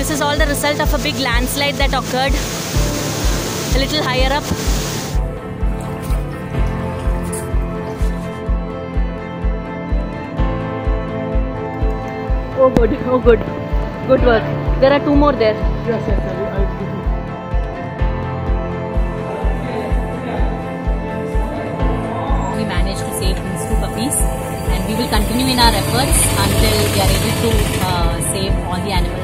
This is all the result of a big landslide that occurred a little higher up. Oh good, oh good. Good work. There are 2 more there. Yes. We managed to save these 2 puppies, and we will continue in our efforts until we are able to save all the animals